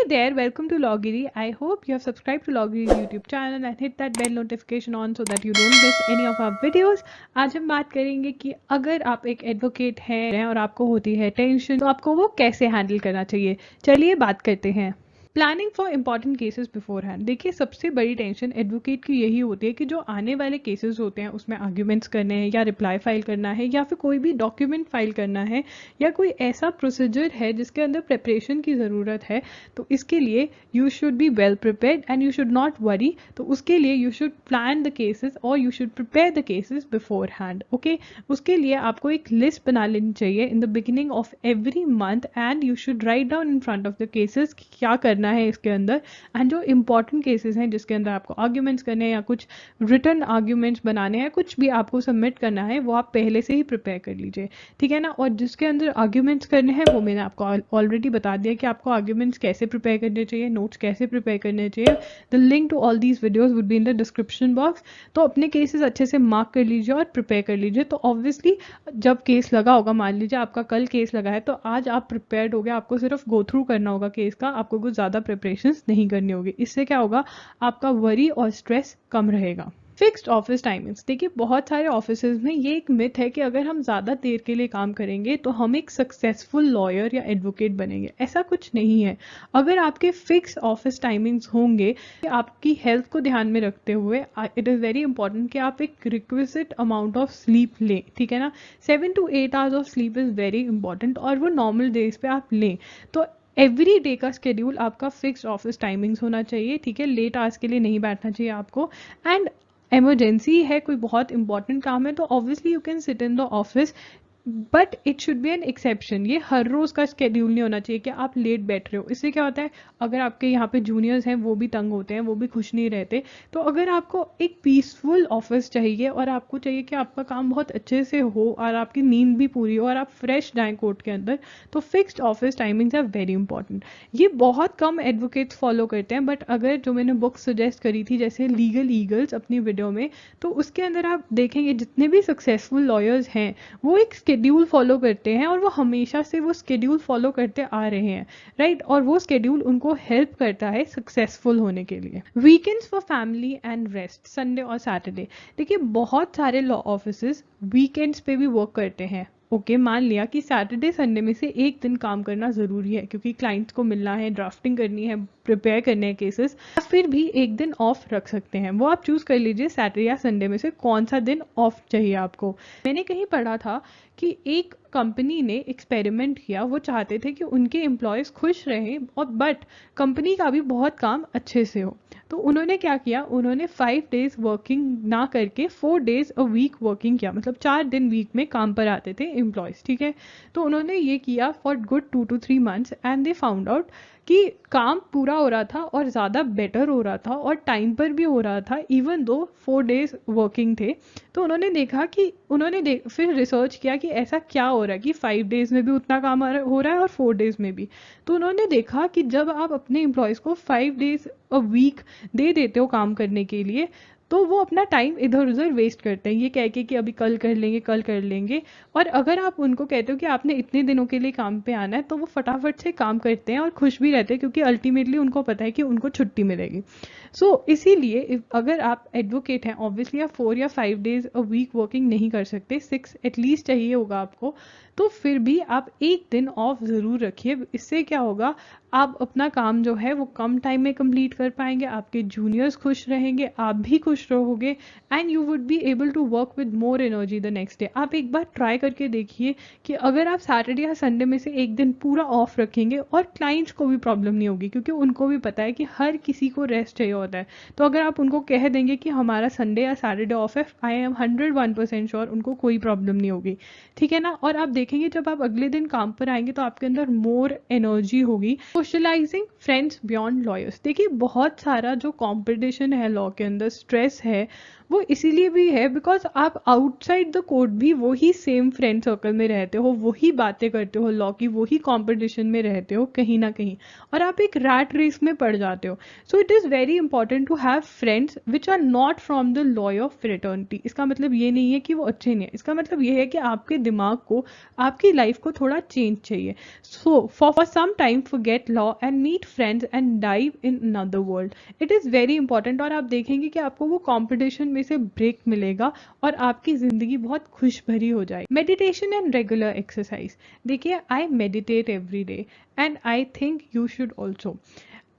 there, welcome to Logiri. I hope you have subscribed to Logiri's YouTube channel and hit that bell notification on so that you don't miss any of our videos. आज हम बात करेंगे कि अगर आप एक advocate हैं और आपको होती है टेंशन तो आपको वो कैसे हैंडल करना चाहिए। चलिए बात करते हैं। Planning for important cases before hand. देखिए, सबसे बड़ी टेंशन एडवोकेट की यही होती है कि जो आने वाले केसेस होते हैं उसमें आर्ग्यूमेंट्स करने हैं या रिप्लाई फाइल करना है या फिर कोई भी डॉक्यूमेंट फाइल करना है या कोई ऐसा प्रोसीजर है जिसके अंदर प्रिपरेशन की ज़रूरत है, तो इसके लिए you should be well prepared and you should not worry. तो उसके लिए you should plan the cases और you should prepare the cases beforehand. Okay, उसके लिए आपको एक लिस्ट बना लेनी चाहिए in the beginning of every month and you should write down in front of the cases क्या करना है इसके अंदर। एंड जो इंपॉर्टेंट केसेस हैं जिसके अंदर आपको आर्ग्यूमेंट्स करने हैं या कुछ रिटर्न आर्ग्यूमेंट्स बनाने हैं, कुछ भी आपको सबमिट करना है, वो आप पहले से ही प्रिपेयर कर लीजिए, ठीक है ना। और जिसके अंदर आर्ग्यूमेंट्स करने हैं वो मैंने आपको ऑलरेडी बता दिया कि आपको आर्ग्यूमेंट्स कैसे प्रिपेयर करने चाहिए, नोट्स कैसे प्रिपेयर करने चाहिए। The link to all these videos would be in the description box. तो अपने केसेस अच्छे से मार्क कर लीजिए और प्रिपेयर कर लीजिए। तो ऑब्वियसली जब केस लगा होगा, मान लीजिए आपका कल केस लगा है, तो आज आप प्रिपेयर्ड हो गए, आपको सिर्फ गो थ्रू करना होगा केस का, आपको कुछ ज़्यादा प्रिपरेशंस नहीं करनी होगी। इससे क्या होगा, आपका वरी और स्ट्रेस कम रहेगा। Fixed office timings. देखिए, बहुत सारे ऑफिसेज में ये एक मिथ है कि अगर हम ज़्यादा देर के लिए काम करेंगे तो हम एक सक्सेसफुल लॉयर या एडवोकेट बनेंगे। ऐसा कुछ नहीं है। अगर आपके फिक्स ऑफिस टाइमिंग्स होंगे, आपकी हेल्थ को ध्यान में रखते हुए इट इज़ वेरी इंपॉर्टेंट कि आप एक रिक्विजिट अमाउंट ऑफ स्लीप लें, ठीक है ना। 7 to 8 hours of sleep is very important और वो नॉर्मल डेज पे आप लें। तो एवरी डे का स्केड्यूल आपका फिक्स्ड ऑफिस टाइमिंग्स होना चाहिए, ठीक है। लेट आवर्स के लिए नहीं बैठना चाहिए आपको। एंड इमरजेंसी है, कोई बहुत इंपॉर्टेंट काम है, तो obviously you can sit in the office, but it should be an exception. ये हर रोज़ का स्केड्यूल नहीं होना चाहिए कि आप लेट बैठ रहे हो। इससे क्या होता है, अगर आपके यहाँ पे जूनियर्स हैं वो भी तंग होते हैं, वो भी खुश नहीं रहते। तो अगर आपको एक पीसफुल ऑफिस चाहिए और आपको चाहिए कि आपका काम बहुत अच्छे से हो और आपकी नींद भी पूरी हो और आप फ्रेश जाएँ कोर्ट के अंदर, तो fixed office timings are very important. ये बहुत कम एडवोकेट्स फॉलो करते हैं, बट अगर जो मैंने बुक सजेस्ट करी थी जैसे लीगल ईगल्स अपनी वीडियो में, तो उसके अंदर आप देखेंगे जितने भी सक्सेसफुल लॉयर्स हैं वो एक स्केड्यूल फॉलो करते हैं और वो हमेशा से वो स्केड्यूल फॉलो करते आ रहे हैं, राइट। और वो स्केड्यूल उनको हेल्प करता है सक्सेसफुल होने के लिए। Weekends for family and rest, Sunday और सैटरडे। देखिए, बहुत सारे लॉ ऑफिसेज वीकेंड्स पे भी वर्क करते हैं। ओके, मान लिया कि सैटरडे संडे में से एक दिन काम करना ज़रूरी है क्योंकि क्लाइंट्स को मिलना है, ड्राफ्टिंग करनी है, प्रिपेयर करने हैं केसेस, फिर भी एक दिन ऑफ रख सकते हैं। वो आप चूज़ कर लीजिए सैटरडे या संडे में से कौन सा दिन ऑफ चाहिए आपको। मैंने कहीं पढ़ा था कि एक कंपनी ने एक्सपेरिमेंट किया, वो चाहते थे कि उनके एम्प्लॉयज़ खुश रहें और बट कंपनी का भी बहुत काम अच्छे से हो। तो उन्होंने क्या किया, उन्होंने 5 डेज वर्किंग ना करके 4 डेज अ वीक वर्किंग किया, मतलब 4 दिन वीक में काम पर आते थे एम्प्लॉयज़, ठीक है। तो उन्होंने ये किया for good 2 to 3 months and they found out कि काम पूरा हो रहा था और ज़्यादा बेटर हो रहा था और टाइम पर भी हो रहा था, इवन दो 4 डेज वर्किंग थे। तो उन्होंने देखा कि फिर रिसर्च किया कि ऐसा क्या हो रहा है कि 5 डेज में भी उतना काम हो रहा है और 4 डेज में भी। तो उन्होंने देखा कि जब आप अपने एम्प्लॉयज़ को 5 डेज अ वीक दे देते हो काम करने के लिए, तो वो अपना टाइम इधर उधर वेस्ट करते हैं ये कह के कि अभी कल कर लेंगे, कल कर लेंगे। और अगर आप उनको कहते हो कि आपने इतने दिनों के लिए काम पे आना है, तो वो फटाफट से काम करते हैं और खुश भी रहते हैं क्योंकि अल्टीमेटली उनको पता है कि उनको छुट्टी मिलेगी। इसीलिए अगर आप एडवोकेट हैं, ऑब्वियसली आप 4 या 5 डेज अ वीक वर्किंग नहीं कर सकते, 6 एटलीस्ट चाहिए होगा आपको। तो फिर भी आप एक दिन ऑफ ज़रूर रखिए। इससे क्या होगा, आप अपना काम जो है वो कम टाइम में कंप्लीट कर पाएंगे, आपके जूनियर्स खुश रहेंगे, आप भी खुश रहोगे and you would be able to work with more energy the next day. आप एक बार ट्राई करके देखिए कि अगर आप सैटरडे या संडे में से एक दिन पूरा ऑफ रखेंगे, और क्लाइंट्स को भी प्रॉब्लम नहीं होगी क्योंकि उनको भी पता है कि हर किसी को रेस्ट चाहिए होता है। तो अगर आप उनको कह देंगे कि हमारा संडे या सैटरडे ऑफ है, आई एम 101% श्योर उनको कोई प्रॉब्लम नहीं होगी, ठीक है ना। और आप देखेंगे जब आप अगले दिन काम पर आएंगे तो आपके अंदर मोर एनर्जी होगी। Socialising friends beyond lawyers. देखिए, बहुत सारा जो कंपटीशन है लॉ के अंदर, स्ट्रेस है, वो इसीलिए भी है बिकॉज आप आउटसाइड द कोर्ट भी वही सेम फ्रेंड सर्कल में रहते हो, वही बातें करते हो लॉ की, वही कंपटीशन में रहते हो कहीं ना कहीं, और आप एक रैट रेस में पड़ जाते हो. So it is very important to have friends which are not from the law of fraternity. इसका मतलब ये नहीं है कि वो अच्छे नहीं है, इसका मतलब ये है कि आपके दिमाग को, आपकी लाइफ को थोड़ा चेंज चाहिए. So for some time forget law and meet friends and dive in another world. It is very important. और आप देखेंगे कि आपको वो कंपटीशन में से ब्रेक मिलेगा और आपकी ज़िंदगी बहुत खुश भरी हो जाएगी. Meditation and regular exercise. देखिए, I meditate every day and I think you should also.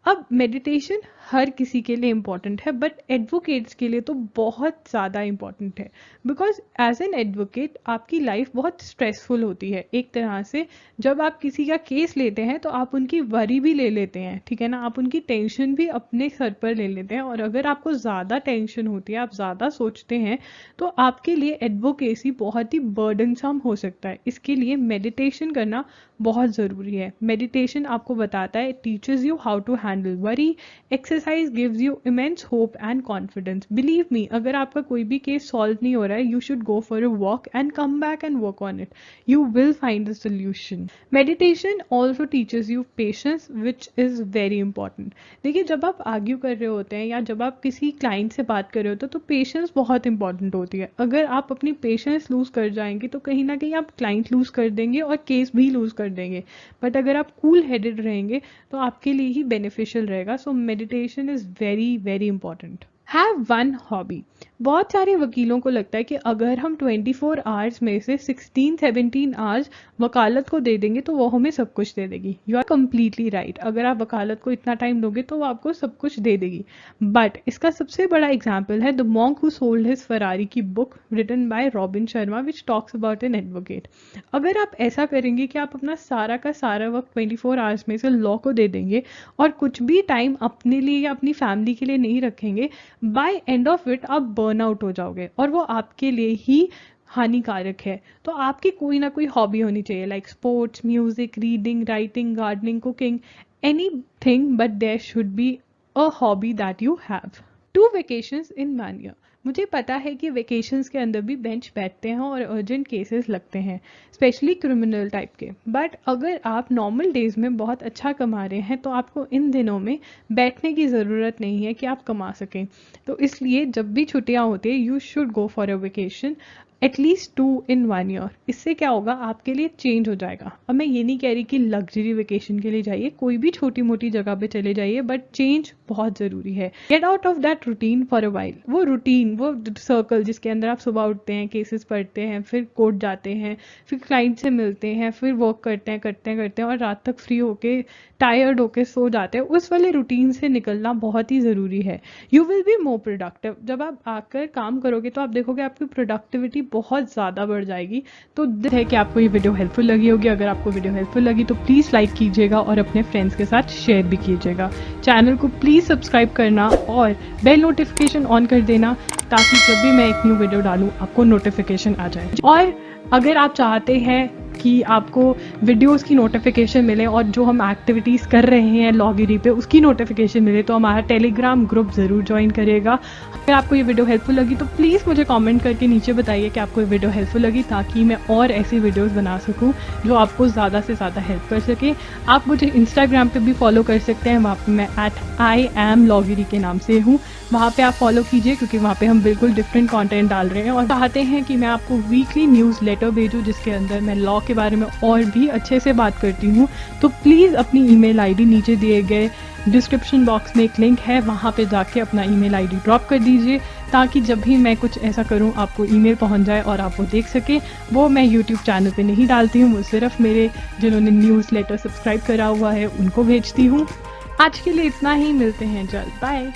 अब मेडिटेशन हर किसी के लिए इम्पॉर्टेंट है, बट एडवोकेट्स के लिए तो बहुत ज़्यादा इम्पॉर्टेंट है. बिकॉज एज एन एडवोकेट आपकी लाइफ बहुत स्ट्रेसफुल होती है एक तरह से. जब आप किसी का केस लेते हैं तो आप उनकी वरी भी ले लेते हैं, ठीक है ना, आप उनकी टेंशन भी अपने सर पर ले लेते हैं. और अगर आपको ज़्यादा टेंशन होती है, आप ज़्यादा सोचते हैं, तो आपके लिए एडवोकेसी बहुत ही बर्डनसम हो सकता है. इसके लिए मेडिटेशन करना बहुत ज़रूरी है. मेडिटेशन आपको बताता है, teaches you how to handle worry. Exercise gives you immense hope and confidence. Believe me, अगर आपका कोई भी केस सॉल्व नहीं हो रहा है, you should go for a walk and come back and work on it. You will find the solution. Meditation also teaches you patience which is very important. देखिए, जब आप आर्ग्यू कर रहे होते हैं या जब आप किसी क्लाइंट से बात कर रहे होते हो तो पेशेंस बहुत इंपॉर्टेंट होती है. अगर आप अपनी पेशेंस लूज कर जाएंगे तो कहीं ना कहीं आप क्लाइंट लूज कर देंगे और केस भी लूज कर देंगे. बट अगर आप कूल हेडेड रहेंगे तो आपके लिए ही बेनिफिशियल रहेगा. So meditation is very very important. Have one hobby. बहुत सारे वकीलों को लगता है कि अगर हम 24 आवर्स में से 16-17 आवर्स वकालत को दे देंगे तो वो हमें सब कुछ दे देगी. You are completely right. अगर आप वकालत को इतना टाइम दोगे तो वो आपको सब कुछ दे देगी. बट इसका सबसे बड़ा एग्जाम्पल है the monk who sold his Ferrari की book written by Robin Sharma which talks about an advocate. अगर आप ऐसा करेंगे कि आप अपना सारा का सारा वक्त 24 आवर्स में से लॉ को दे देंगे और कुछ भी टाइम अपने लिए या अपनी फैमिली के लिए नहीं रखेंगे, बाय एंड ऑफ इट आप बर्न आउट हो जाओगे और वो आपके लिए ही हानिकारक है. तो आपकी कोई ना कोई हॉबी होनी चाहिए, like sports, music, reading, writing, gardening, cooking, anything, but there should be a hobby that you have. 2 vacations in 1 year. मुझे पता है कि वेकेशंस के अंदर भी बेंच बैठते हैं और अर्जेंट केसेस लगते हैं, स्पेशली क्रिमिनल टाइप के. बट अगर आप नॉर्मल डेज में बहुत अच्छा कमा रहे हैं तो आपको इन दिनों में बैठने की ज़रूरत नहीं है कि आप कमा सकें. तो इसलिए जब भी छुट्टियां होती है, you should go for a vacation, at least 2 in 1 year. इससे क्या होगा, आपके लिए चेंज हो जाएगा. अब मैं ये नहीं कह रही कि लग्जरी वेकेशन के लिए जाइए, कोई भी छोटी मोटी जगह पे चले जाइए, बट चेंज बहुत ज़रूरी है. Get out of that routine for a while. वो रूटीन, वो सर्कल जिसके अंदर आप सुबह उठते हैं, केसेस पढ़ते हैं, फिर कोर्ट जाते हैं, फिर क्लाइंट से मिलते हैं, फिर वर्क करते हैं और रात तक फ्री होके टायर्ड होके सो जाते हैं, उस वाले रूटीन से निकलना बहुत ही ज़रूरी है. You will be more productive. जब आप आकर काम करोगे तो आप देखोगे आपकी प्रोडक्टिविटी बहुत ज़्यादा बढ़ जाएगी. तो है कि आपको ये वीडियो हेल्पफुल लगी होगी. अगर आपको वीडियो हेल्पफुल लगी तो प्लीज़ लाइक कीजिएगा और अपने फ्रेंड्स के साथ शेयर भी कीजिएगा. चैनल को प्लीज़ सब्सक्राइब करना और बेल नोटिफिकेशन ऑन कर देना ताकि जब भी मैं एक न्यू वीडियो डालूँ आपको नोटिफिकेशन आ जाए. और अगर आप चाहते हैं कि आपको वीडियोस की नोटिफिकेशन मिले और जो हम एक्टिविटीज़ कर रहे हैं लॉगिरी पे उसकी नोटिफिकेशन मिले, तो हमारा टेलीग्राम ग्रुप ज़रूर ज्वाइन करिएगा. अगर आपको ये वीडियो हेल्पफुल लगी तो प्लीज़ मुझे कमेंट करके नीचे बताइए कि आपको ये वीडियो हेल्पफुल लगी, ताकि मैं और ऐसी वीडियोस बना सकूं जो आपको ज़्यादा से ज़्यादा हेल्प कर सके. आप मुझे इंस्टाग्राम पे भी फॉलो कर सकते हैं. वहाँ पर मैं @IAMLogiri के नाम से हूँ. वहाँ पे आप फॉलो कीजिए क्योंकि वहाँ पे हम बिल्कुल डिफरेंट कंटेंट डाल रहे हैं और चाहते हैं कि मैं आपको वीकली न्यूज़ लेटर भेजूँ जिसके अंदर मैं लॉ के बारे में और भी अच्छे से बात करती हूँ. तो प्लीज़ अपनी ईमेल आईडी नीचे दिए गए डिस्क्रिप्शन बॉक्स में एक लिंक है, वहाँ पे जाके अपना ईमेल आईडी ड्रॉप कर दीजिए ताकि जब भी मैं कुछ ऐसा करूँ आपको ईमेल पहुँच जाए और आप वो देख सकें. वो मैं यूट्यूब चैनल पे नहीं डालती हूँ, वो सिर्फ मेरे जिन्होंने न्यूज़ लेटर सब्सक्राइब करा हुआ है उनको भेजती हूँ. आज के लिए इतना ही, मिलते हैं जल्द. बाय.